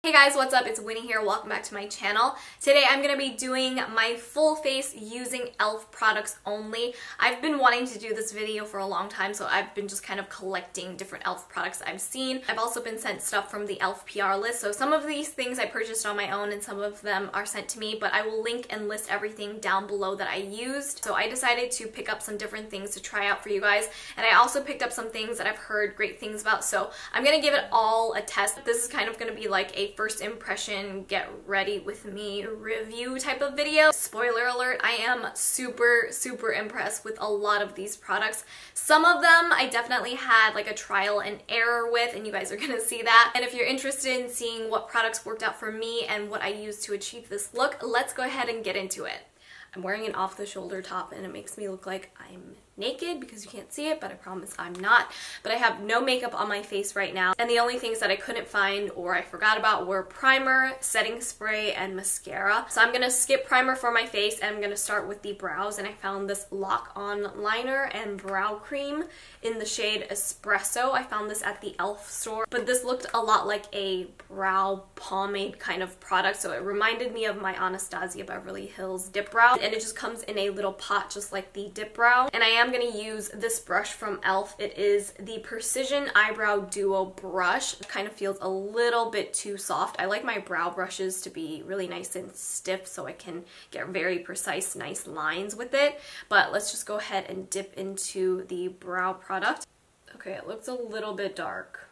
Hey guys, what's up? It's Winnie here. Welcome back to my channel. Today I'm going to be doing my full face using e.l.f. products only. I've been wanting to do this video for a long time, so I've been just kind of collecting different e.l.f. products I've seen. I've also been sent stuff from the e.l.f. PR list, so some of these things I purchased on my own and some of them are sent to me, but I will link and list everything down below that I used. So I decided to pick up some different things to try out for you guys, and I also picked up some things that I've heard great things about, so I'm going to give it all a test. This is kind of going to be like a first impression, get ready with me review type of video. Spoiler alert, I am super impressed with a lot of these products. Some of them I definitely had like a trial and error with, and you guys are gonna see that. And if you're interested in seeing what products worked out for me and what I used to achieve this look, let's go ahead and get into it. I'm wearing an off-the-shoulder top and it makes me look like I'm naked because you can't see it, but I promise I'm not. But I have no makeup on my face right now, and the only things that I couldn't find or I forgot about were primer, setting spray, and mascara. So I'm gonna skip primer for my face and I'm gonna start with the brows, and I found this lock-on liner and brow cream in the shade Espresso. I found this at the e.l.f. store, but this looked a lot like a brow pomade kind of product, so it reminded me of my Anastasia Beverly Hills Dip Brow, and it just comes in a little pot just like the Dip Brow. And I am going to use this brush from e.l.f. It is the Precision Eyebrow Duo brush. It kind of feels a little bit too soft. I like my brow brushes to be really nice and stiff so I can get very precise, nice lines with it. But let's just go ahead and dip into the brow product. Okay, it looks a little bit dark.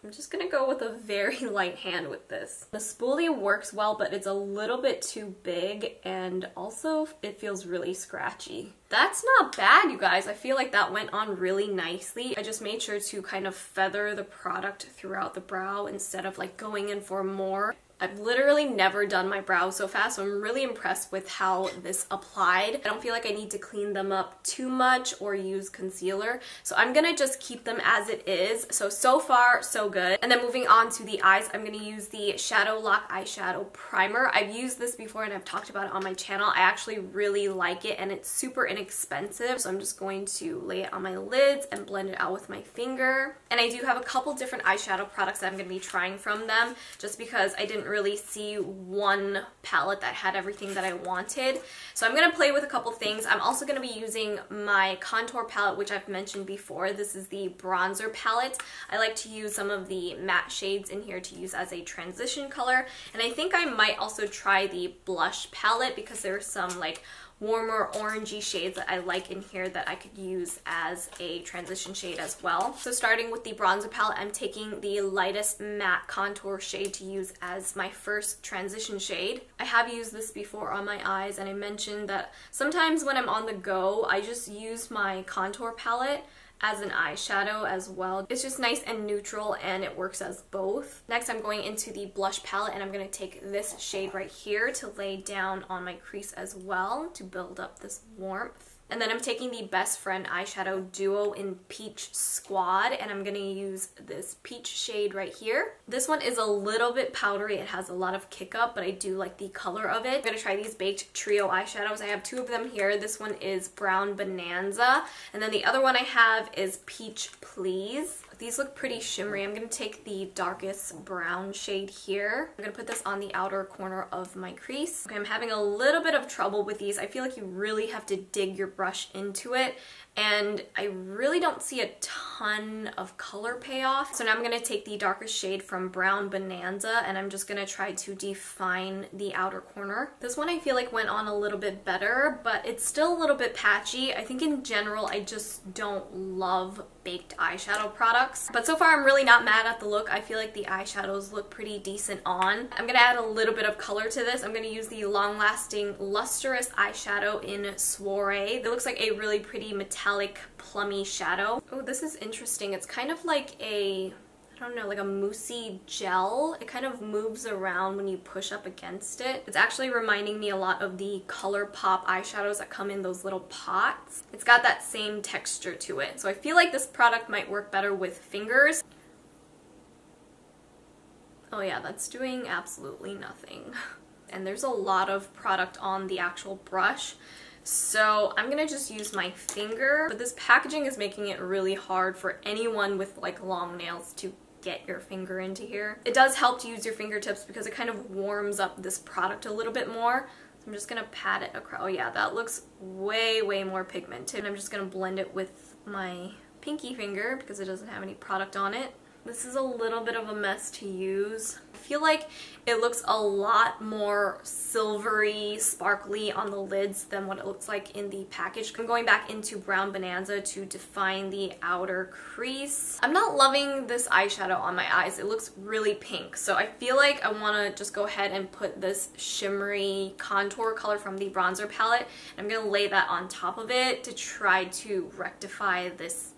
I'm just gonna go with a very light hand with this. The spoolie works well, but it's a little bit too big, and also it feels really scratchy. That's not bad, you guys. I feel like that went on really nicely. I just made sure to kind of feather the product throughout the brow instead of like going in for more. I've literally never done my brows so fast, so I'm really impressed with how this applied. I don't feel like I need to clean them up too much or use concealer, so I'm gonna just keep them as it is. So far, so good. And then moving on to the eyes, I'm gonna use the Shadow Lock Eyeshadow Primer. I've used this before and I've talked about it on my channel. I actually really like it and it's super inexpensive, so I'm just going to lay it on my lids and blend it out with my finger. And I do have a couple different eyeshadow products that I'm gonna be trying from them, just because I didn't really see one palette that had everything that I wanted. So I'm going to play with a couple things. I'm also going to be using my contour palette, which I've mentioned before. This is the bronzer palette. I like to use some of the matte shades in here to use as a transition color. And I think I might also try the blush palette because there's some like warmer orangey shades that I like in here that I could use as a transition shade as well. So starting with the bronzer palette, I'm taking the lightest matte contour shade to use as my first transition shade. I have used this before on my eyes, and I mentioned that sometimes when I'm on the go, I just use my contour palette as an eyeshadow as well. It's just nice and neutral and it works as both. Next, I'm going into the blush palette and I'm going to take this shade right here to lay down on my crease as well to build up this warmth. And then I'm taking the Best Friend Eyeshadow Duo in Peach Squad, and I'm going to use this peach shade right here. This one is a little bit powdery. It has a lot of kick up, but I do like the color of it. I'm going to try these Baked Trio eyeshadows. I have two of them here. This one is Brown Bananza, and then the other one I have is Peach Please. These look pretty shimmery. I'm going to take the darkest brown shade here. I'm going to put this on the outer corner of my crease. Okay, I'm having a little bit of trouble with these. I feel like you really have to dig your brush into it, and I really don't see a ton of color payoff. So now I'm going to take the darkest shade from Brown Bananza and I'm just going to try to define the outer corner. This one I feel like went on a little bit better, but it's still a little bit patchy. I think in general I just don't love baked eyeshadow products, but so far I'm really not mad at the look. I feel like the eyeshadows look pretty decent on. I'm going to add a little bit of color to this. I'm going to use the Long Lasting Lustrous eyeshadow in Soiree. It looks like a really pretty metallic plummy shadow. Oh, this is interesting. It's kind of like a, I don't know, like a moussey gel. It kind of moves around when you push up against it. It's actually reminding me a lot of the ColourPop eyeshadows that come in those little pots. It's got that same texture to it. So I feel like this product might work better with fingers. Oh yeah, that's doing absolutely nothing. And there's a lot of product on the actual brush. So I'm gonna just use my finger, but this packaging is making it really hard for anyone with like long nails to get your finger into here. It does help to use your fingertips because it kind of warms up this product a little bit more. So I'm just gonna pat it across. Oh yeah, that looks way, way more pigmented. And I'm just gonna blend it with my pinky finger because it doesn't have any product on it. This is a little bit of a mess to use. I feel like it looks a lot more silvery, sparkly on the lids than what it looks like in the package. I'm going back into Brown Bananza to define the outer crease. I'm not loving this eyeshadow on my eyes. It looks really pink. So I feel like I want to just go ahead and put this shimmery contour color from the bronzer palette. I'm going to lay that on top of it to try to rectify this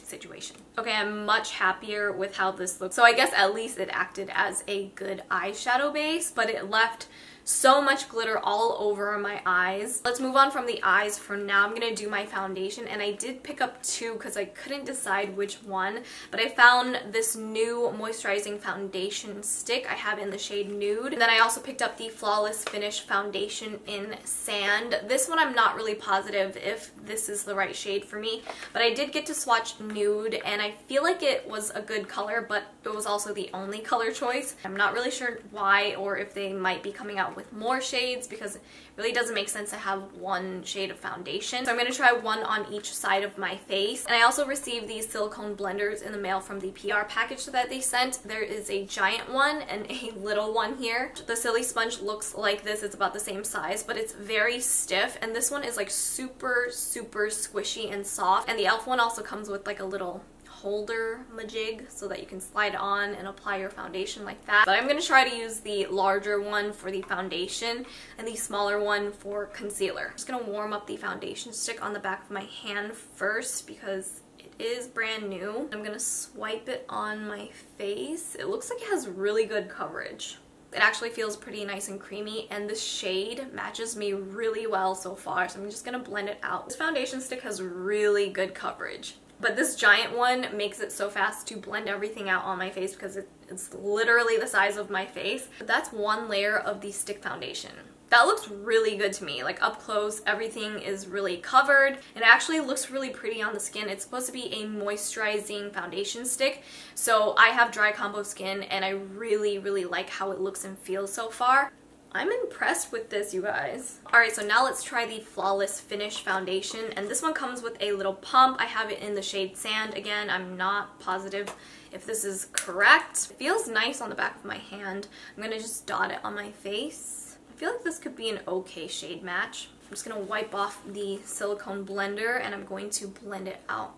situation. Okay, I'm much happier with how this looks. So I guess at least it acted as a good eyeshadow base, but it left so much glitter all over my eyes. Let's move on from the eyes for now. I'm gonna do my foundation, and I did pick up two because I couldn't decide which one, but I found this new moisturizing foundation stick. I have in the shade Nude. And then I also picked up the Flawless Finish foundation in Sand. This one I'm not really positive if this is the right shade for me, but I did get to swatch Nude, and I feel like it was a good color, but it was also the only color choice. I'm not really sure why, or if they might be coming out with more shades, because it really doesn't make sense to have one shade of foundation. So I'm going to try one on each side of my face. And I also received these silicone blenders in the mail from the PR package that they sent. There is a giant one and a little one here. The Silly Sponge looks like this. It's about the same size, but it's very stiff, and this one is like super, super squishy and soft. And the e.l.f. one also comes with like a little holder majig so that you can slide on and apply your foundation like that. But I'm going to try to use the larger one for the foundation and the smaller one for concealer. I'm just going to warm up the foundation stick on the back of my hand first because it is brand new. I'm going to swipe it on my face. It looks like it has really good coverage. It actually feels pretty nice and creamy, and this shade matches me really well so far, so I'm just going to blend it out. This foundation stick has really good coverage. But this giant one makes it so fast to blend everything out on my face because it's literally the size of my face. But that's one layer of the stick foundation. That looks really good to me. Like up close, everything is really covered. It actually looks really pretty on the skin. It's supposed to be a moisturizing foundation stick. So I have dry combo skin, and I really, really like how it looks and feels so far. I'm impressed with this, you guys. Alright, so now let's try the Flawless Finish foundation, and this one comes with a little pump. I have it in the shade Sand. Again, I'm not positive if this is correct. It feels nice on the back of my hand. I'm gonna just dot it on my face. I feel like this could be an okay shade match. I'm just gonna wipe off the silicone blender, and I'm going to blend it out.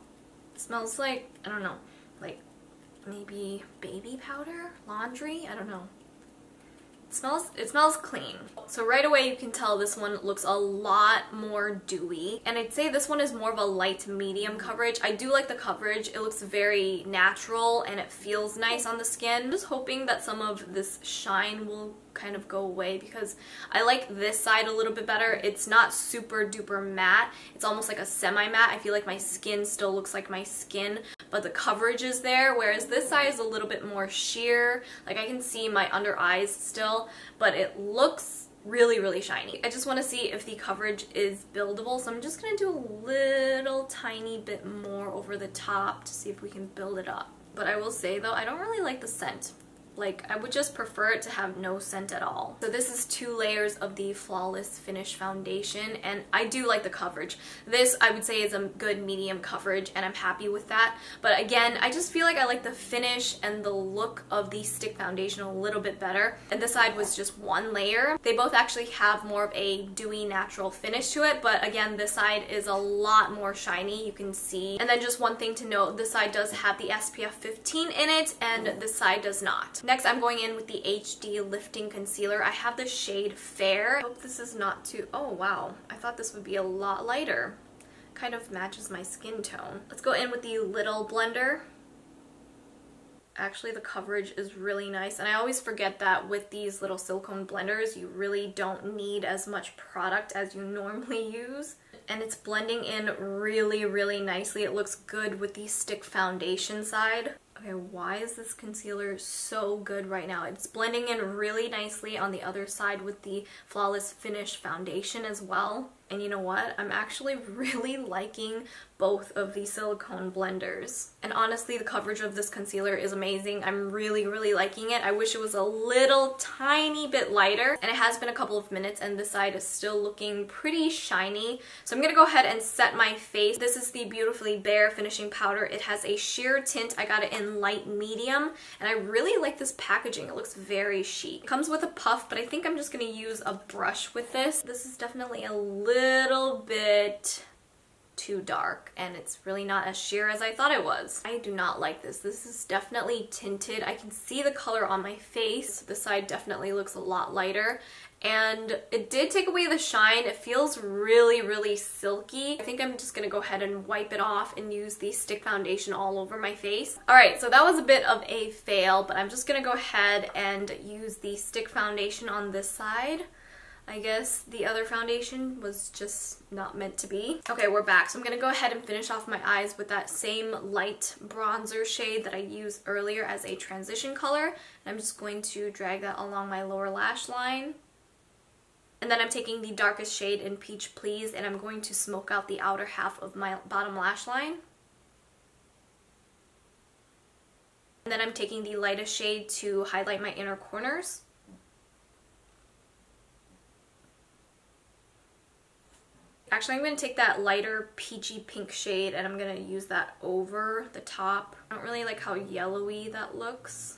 It smells like, I don't know, like maybe baby powder? Laundry? I don't know. It smells clean. So right away you can tell this one looks a lot more dewy, and I'd say this one is more of a light medium coverage. I do like the coverage. It looks very natural and it feels nice on the skin. I'm just hoping that some of this shine will kind of go away because I like this side a little bit better. It's not super duper matte. It's almost like a semi-matte. I feel like my skin still looks like my skin, but the coverage is there, whereas this side is a little bit more sheer. Like I can see my under eyes still, but it looks really, really shiny. I just want to see if the coverage is buildable, so I'm just going to do a little tiny bit more over the top to see if we can build it up. But I will say though, I don't really like the scent. Like, I would just prefer it to have no scent at all. So this is 2 layers of the Flawless Finish foundation, and I do like the coverage. This, I would say, is a good medium coverage, and I'm happy with that. But again, I just feel like I like the finish and the look of the stick foundation a little bit better. And this side was just 1 layer. They both actually have more of a dewy, natural finish to it, but again, this side is a lot more shiny, you can see. And then just one thing to note, this side does have the SPF 15 in it, and this side does not. Next, I'm going in with the HD Lifting Concealer. I have the shade Fair. I hope this is not too... Oh, wow. I thought this would be a lot lighter. Kind of matches my skin tone. Let's go in with the Little Blender. Actually, the coverage is really nice, and I always forget that with these little silicone blenders, you really don't need as much product as you normally use. And it's blending in really, really nicely. It looks good with the stick foundation side. Okay, why is this concealer so good right now? It's blending in really nicely on the other side with the Flawless Finish foundation as well. And you know what? I'm actually really liking both of these silicone blenders. And honestly, the coverage of this concealer is amazing. I'm really, really liking it. I wish it was a little tiny bit lighter. And it has been a couple of minutes and this side is still looking pretty shiny. So I'm gonna go ahead and set my face. This is the Beautifully Bare finishing powder. It has a sheer tint. I got it in light medium. And I really like this packaging. It looks very chic. It comes with a puff, but I think I'm just gonna use a brush with this. This is definitely a little bit too dark and it's really not as sheer as I thought it was. I do not like this. This is definitely tinted. I can see the color on my face. This side definitely looks a lot lighter and it did take away the shine. It feels really, really silky. I think I'm just gonna go ahead and wipe it off and use the stick foundation all over my face. Alright, so that was a bit of a fail, but I'm just gonna go ahead and use the stick foundation on this side. I guess the other foundation was just not meant to be. Okay, we're back. So I'm going to go ahead and finish off my eyes with that same light bronzer shade that I used earlier as a transition color. And I'm just going to drag that along my lower lash line. And then I'm taking the darkest shade in Peach Please and I'm going to smoke out the outer half of my bottom lash line. And then I'm taking the lightest shade to highlight my inner corners. Actually, I'm going to take that lighter peachy pink shade and I'm going to use that over the top. I don't really like how yellowy that looks.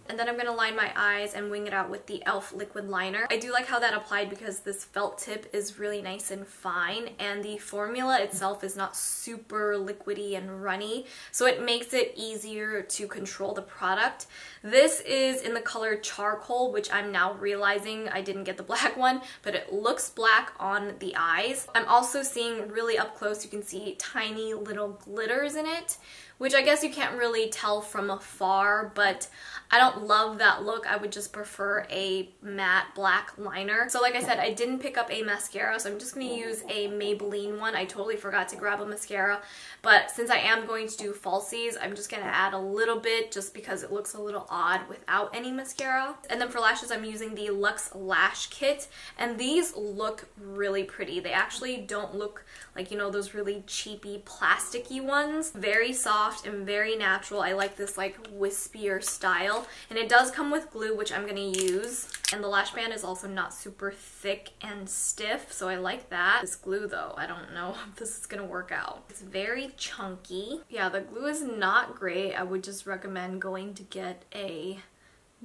And then I'm going to line my eyes and wing it out with the e.l.f. liquid liner. I do like how that applied because this felt tip is really nice and fine and the formula itself is not super liquidy and runny, so it makes it easier to control the product. This is in the color Charcoal, which I'm now realizing I didn't get the black one, but it looks black on the eyes. I'm also seeing really up close, you can see tiny little glitters in it, which I guess you can't really tell from afar, but I don't love that look. I would just prefer a matte black liner. So like I said, I didn't pick up a mascara, so I'm just going to use a Maybelline one. I totally forgot to grab a mascara, but since I am going to do falsies, I'm just going to add a little bit just because it looks a little odd without any mascara. And then for lashes, I'm using the Luxe Lash Kit, and these look really pretty. They actually don't look like, you know, those really cheapy plasticky ones. Very soft and very natural. I like this like wispier style, and it does come with glue, which I'm gonna use, and the lash band is also not super thick and stiff, so I like that. This glue though, I don't know if this is gonna work out. It's very chunky. Yeah, the glue is not great. I would just recommend going to get a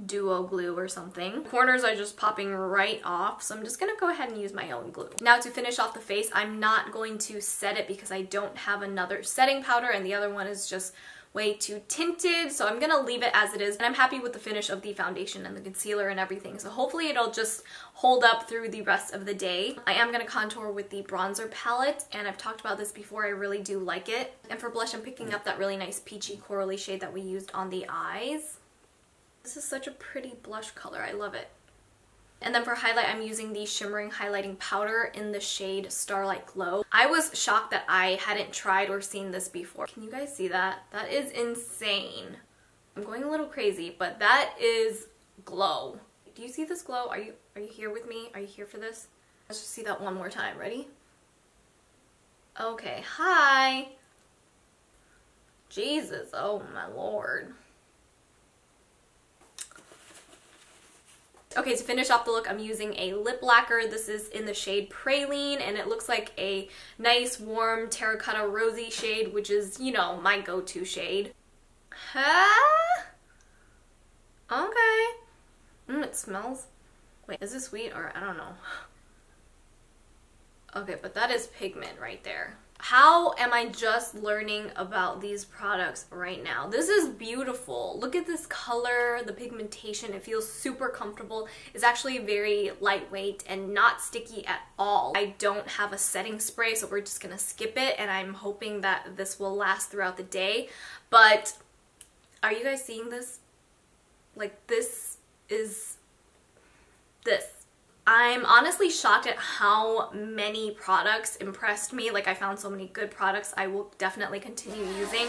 duo glue or something. Corners are just popping right off, so I'm just gonna go ahead and use my own glue. Now to finish off the face, I'm not going to set it because I don't have another setting powder and the other one is just way too tinted, so I'm gonna leave it as it is. And I'm happy with the finish of the foundation and the concealer and everything, so hopefully it'll just hold up through the rest of the day. I am gonna contour with the bronzer palette, and I've talked about this before, I really do like it. And for blush, I'm picking up that really nice peachy corally shade that we used on the eyes. This is such a pretty blush color, I love it. And then for highlight, I'm using the shimmering highlighting powder in the shade Starlight Glow. I was shocked that I hadn't tried or seen this before. Can you guys see that? That is insane. I'm going a little crazy, but that is glow. Do you see this glow? Are you here with me? Are you here for this? Let's just see that one more time. Ready? Okay, hi. Jesus, oh my lord. Okay, to finish off the look, I'm using a lip lacquer. This is in the shade Praline, and it looks like a nice, warm, terracotta rosy shade, which is, you know, my go-to shade. Huh? Okay. It smells... Wait, is this sweet or I don't know. Okay, but that is pigment right there. How am I just learning about these products right now? This is beautiful. Look at this color, the pigmentation. It feels super comfortable. It's actually very lightweight and not sticky at all. I don't have a setting spray, so we're just gonna skip it, and I'm hoping that this will last throughout the day. But are you guys seeing this? Like, this is this. I'm honestly shocked at how many products impressed me. Like, I found so many good products I will definitely continue using.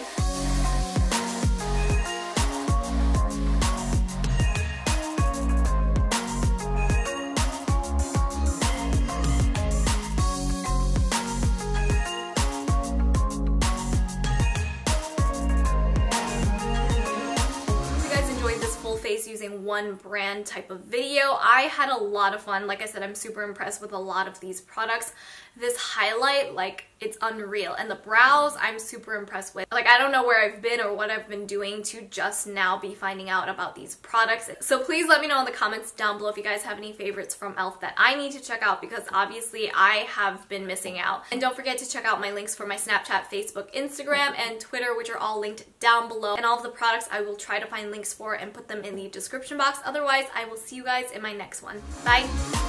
one brand type of video. I had a lot of fun. Like I said, I'm super impressed with a lot of these products. This highlight, like, it's unreal. And the brows, I'm super impressed with. Like, I don't know where I've been or what I've been doing to just now be finding out about these products. So please let me know in the comments down below if you guys have any favorites from e.l.f. that I need to check out, because obviously I have been missing out. And don't forget to check out my links for my Snapchat, Facebook, Instagram, and Twitter, which are all linked down below. And all of the products I will try to find links for and put them in the description box. Otherwise, I will see you guys in my next one. Bye!